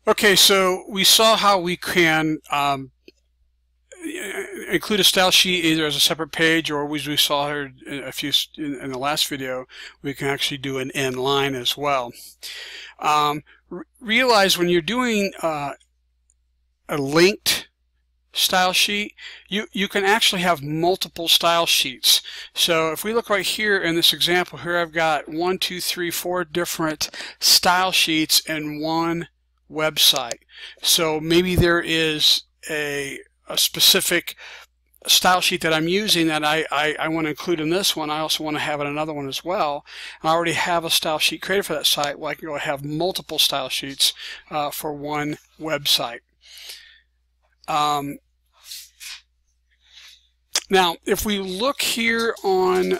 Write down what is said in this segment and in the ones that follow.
Okay, so we saw how we can include a style sheet either as a separate page, or as we saw here in the last video, we can actually do an inline as well. Realize when you're doing a linked style sheet, you can actually have multiple style sheets. So if we look right here in this example here, I've got 1, 2, 3, 4 different style sheets in one website. So maybe there is a specific style sheet that I'm using that I want to include in this one. I also want to have it in another one as well. I already have a style sheet created for that site. Well, I can go have multiple style sheets for one website. Now, if we look here on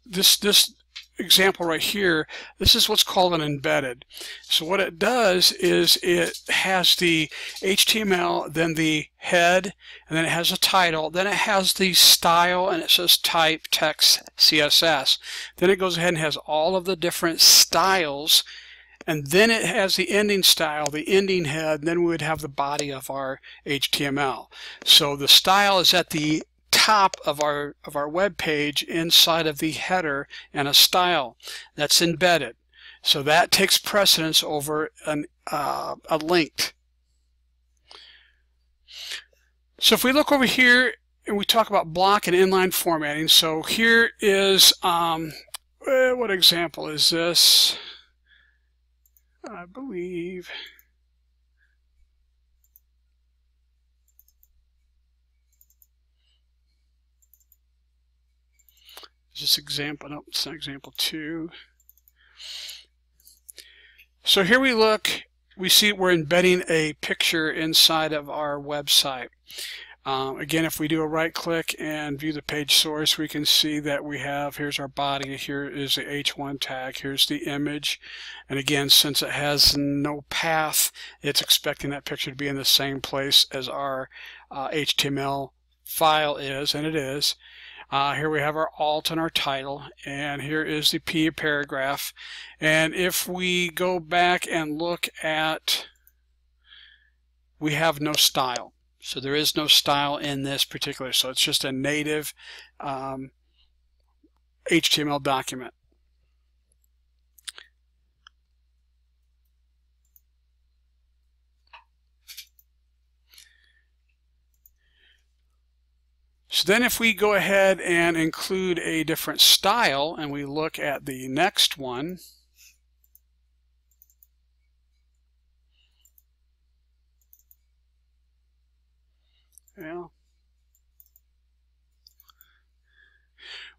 this example right here, this is what's called an embedded. So what it does is it has the HTML, then the head, and then it has a title, then it has the style, and it says type, text, CSS. Then it goes ahead and has all of the different styles, and then it has the ending style, the ending head, and then we would have the body of our HTML. So the style is at the top of our web page inside of the header, and a style that's embedded. So that takes precedence over a linked. So if we look over here and we talk about block and inline formatting, so here is what example is this? I believe this example, no, it's not example 2. So here we look, we see we're embedding a picture inside of our website. Again, if we do a right click and view the page source, we can see that we have, here's our body, here is the H1 tag, here's the image, and again, since it has no path, it's expecting that picture to be in the same place as our HTML file is, and it is. Here we have our alt and our title, and here is the P paragraph. And if we go back and look at, we have no style. So there is no style in this particular, so it's just a native HTML document. So then if we go ahead and include a different style and we look at the next one,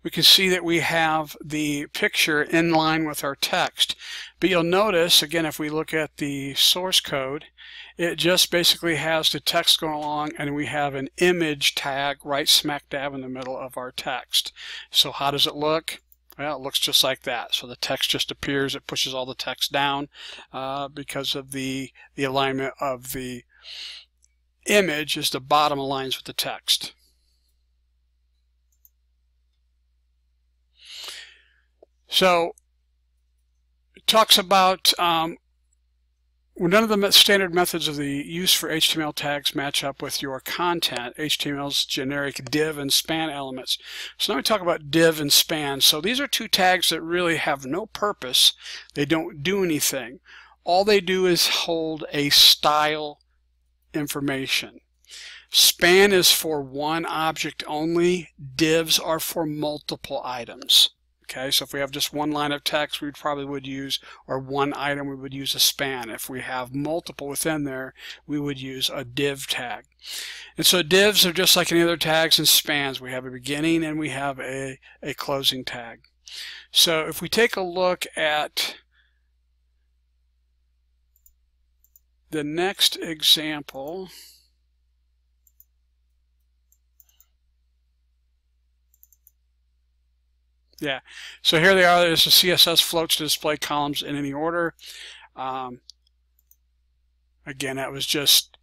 we can see that we have the picture in line with our text. But you'll notice, again, if we look at the source code, it just basically has the text going along, and we have an image tag right smack dab in the middle of our text. So how does it look? Well, it looks just like that. So the text just appears, it pushes all the text down because of the alignment of the image as the bottom aligns with the text. So it talks about none of the standard methods of the use for HTML tags match up with your content, HTML's generic div and span elements. So now we talk about div and span. So these are two tags that really have no purpose. They don't do anything. All they do is hold a style information. Span is for one object only. Divs are for multiple items. Okay, so if we have just one line of text, we probably would use, or one item, we would use a span. If we have multiple within there, we would use a div tag. And so divs are just like any other tags and spans. We have a beginning and we have a closing tag. So if we take a look at the next example, yeah, so here they are. There's a CSS floats to display columns in any order. Again, that was just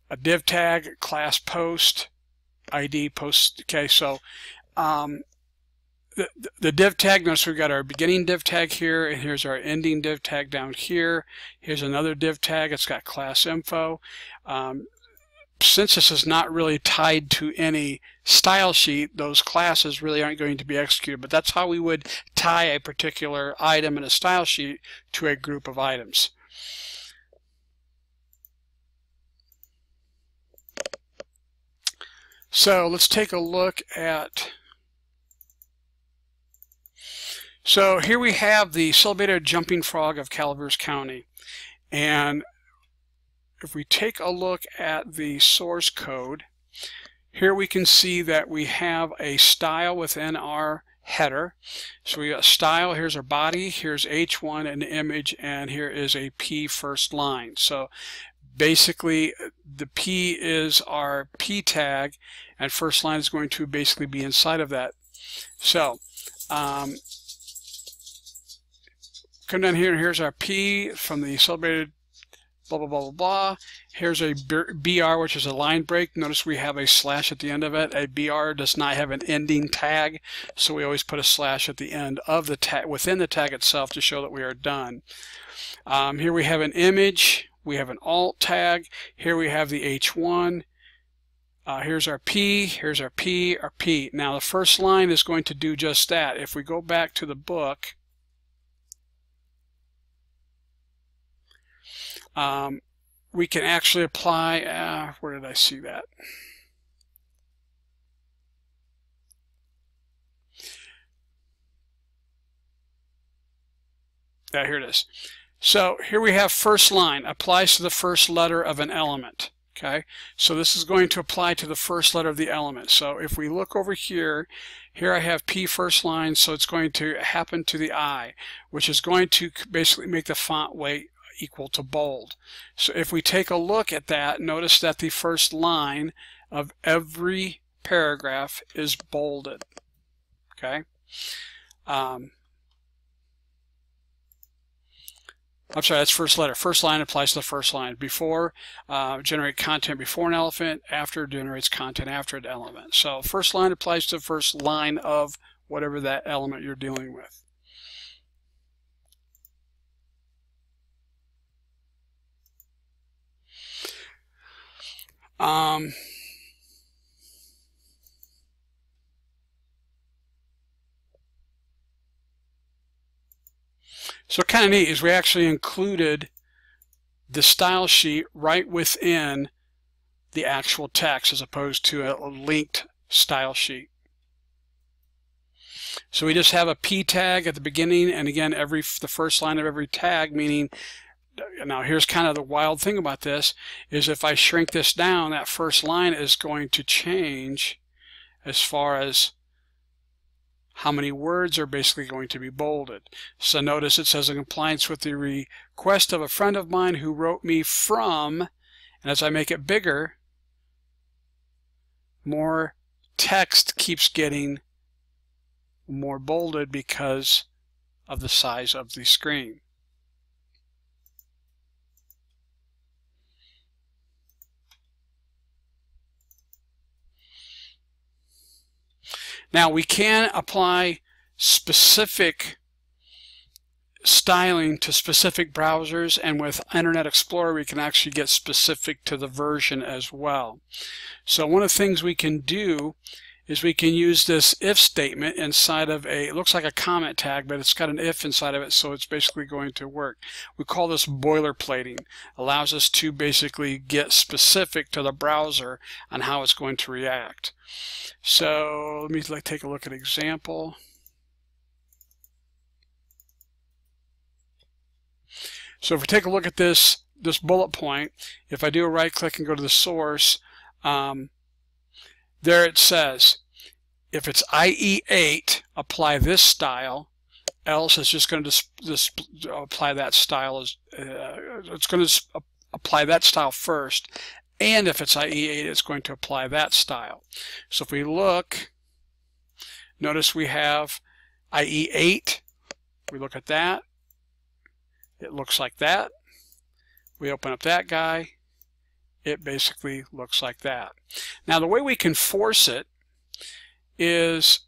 a div tag, class post, ID post. Okay, so the div tag, notice we've got our beginning div tag here, and here's our ending div tag down here. Here's another div tag. It's got class info. Since this is not really tied to any style sheet, those classes really aren't going to be executed, but that's how we would tie a particular item in a style sheet to a group of items. So let's take a look at, so here we have the celebrated jumping frog of Calaveras County, and if we take a look at the source code, here we can see that we have a style within our header. So we got style, here's our body, here's H1 an image, and here is a P first line. So basically the P is our P tag, and first line is going to basically be inside of that. So come down here, and here's our P from the celebrated blah, blah, blah, blah, blah. Here's a BR, which is a line break. Notice we have a slash at the end of it. A BR does not have an ending tag, so we always put a slash at the end of the tag, within the tag itself, to show that we are done. Here we have an image. We have an alt tag. Here we have the H1. Here's our P, here's our P, our P. Now the first line is going to do just that. If we go back to the book, we can actually apply, where did I see that? Yeah, here it is. So here we have first line, applies to the first letter of an element. Okay, so this is going to apply to the first letter of the element. So if we look over here, here I have P first line, so it's going to happen to the I, which is going to basically make the font weight equal to bold. So if we take a look at that, notice that the first line of every paragraph is bolded. Okay. I'm sorry, that's first letter. First line applies to the first line. Before, generate content before an element. After, generates content after an element. So first line applies to the first line of whatever that element you're dealing with. So kind of neat is we actually included the style sheet right within the actual text as opposed to a linked style sheet. So we just have a P tag at the beginning, and again the first line of every tag, meaning, now here's kind of the wild thing about this, is if I shrink this down, that first line is going to change as far as how many words are basically going to be bolded. So notice it says in compliance with the request of a friend of mine who wrote me from, and as I make it bigger, more text keeps getting more bolded because of the size of the screen. Now we can apply specific styling to specific browsers, and with Internet Explorer we can actually get specific to the version as well. So one of the things we can do is we can use this if statement inside of it looks like a comment tag, but it's got an if inside of it, so it's basically going to work. We call this boilerplating. Allows us to basically get specific to the browser on how it's going to react. So let me take a look at an example. So if we take a look at this bullet point, if I do a right click and go to the source, there it says, if it's IE8, apply this style, else it's just going to apply that style as it's going to apply that style first, and if it's IE8, it's going to apply that style. So if we look, notice we have IE8. We look at that. It looks like that. We open up that guy. It basically looks like that. Now the way we can force it is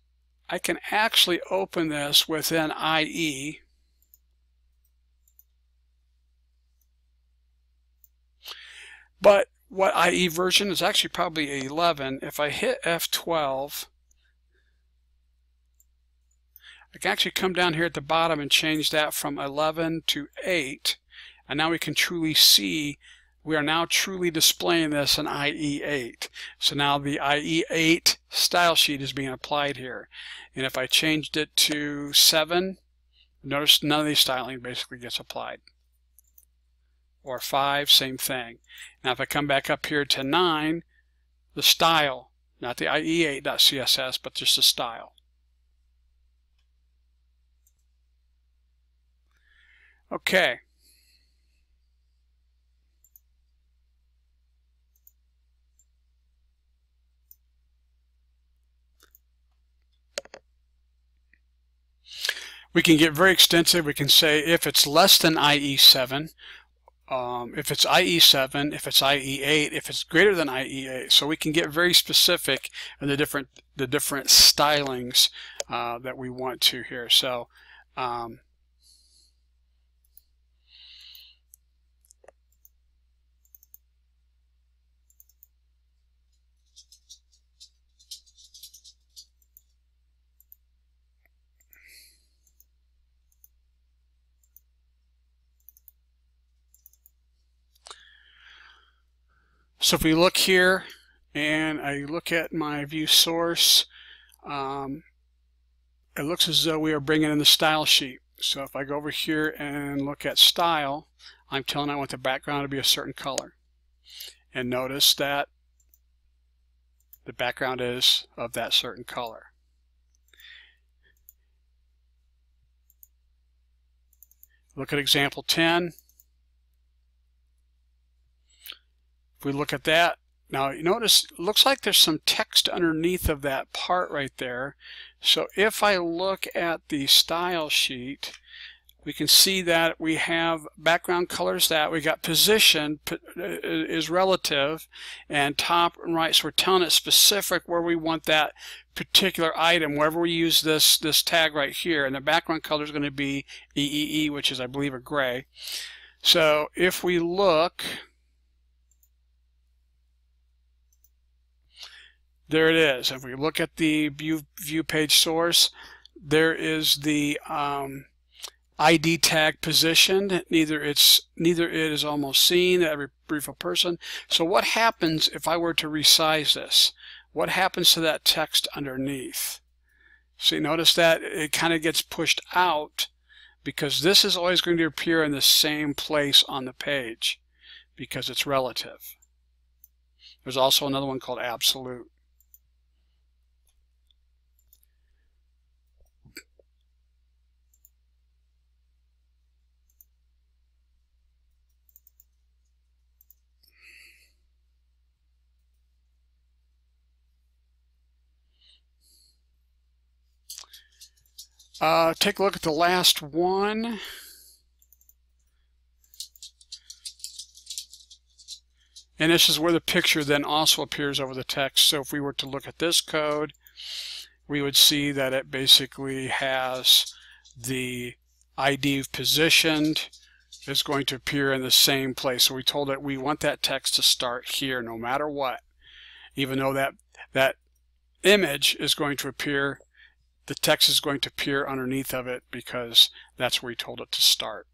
I can actually open this within IE. But what IE version is actually probably 11. If I hit F12, I can actually come down here at the bottom and change that from 11 to 8. And now we can truly see we are now truly displaying this in IE8. So now the IE8 style sheet is being applied here. And if I changed it to 7, notice none of these styling basically gets applied. Or 5, same thing. Now if I come back up here to 9, the style, not the IE8.css, but just the style. Okay. We can get very extensive. We can say if it's less than IE7, if it's IE7, if it's IE8, if it's greater than IE8. So we can get very specific in the different stylings that we want to here. So if we look here and I look at my view source, it looks as though we are bringing in the style sheet. So if I go over here and look at style, I'm telling I want the background to be a certain color. And notice that the background is of that certain color. Look at example 10. If we look at that, now you notice it looks like there's some text underneath of that part right there. So if I look at the style sheet, we can see that we have background colors, that we got position is relative, and top and right. So we're telling it specific where we want that particular item, wherever we use this tag right here, and the background color is going to be EEE, which is I believe a gray. So if we look, there it is. If we look at the view page source, there is the ID tag positioned. Neither it is almost seen, every brief of person. So what happens if I were to resize this? What happens to that text underneath? See, notice that it kind of gets pushed out because this is always going to appear in the same place on the page because it's relative. There's also another one called absolute. Take a look at the last one. And this is where the picture then also appears over the text. So if we were to look at this code, we would see that it basically has the ID positioned is going to appear in the same place. So we told it we want that text to start here no matter what. Even though that image is going to appear, the text is going to appear underneath of it because that's where we told it to start.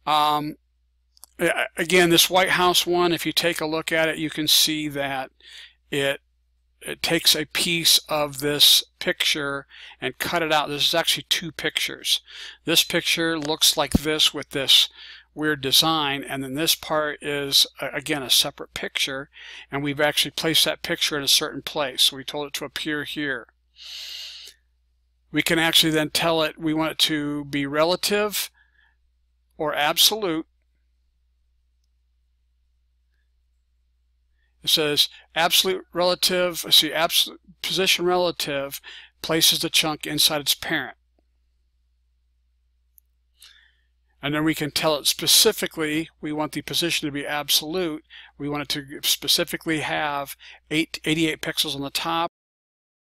Again, this White House one, if you take a look at it, you can see that it takes a piece of this picture and cut it out. This is actually two pictures. This picture looks like this with this weird design, and then this part is again a separate picture, and we've actually placed that picture in a certain place. So we told it to appear here. We can actually then tell it we want it to be relative or absolute. It says absolute relative, see, absolute position relative places the chunk inside its parent. And then we can tell it specifically, we want the position to be absolute. We want it to specifically have 88 pixels on the top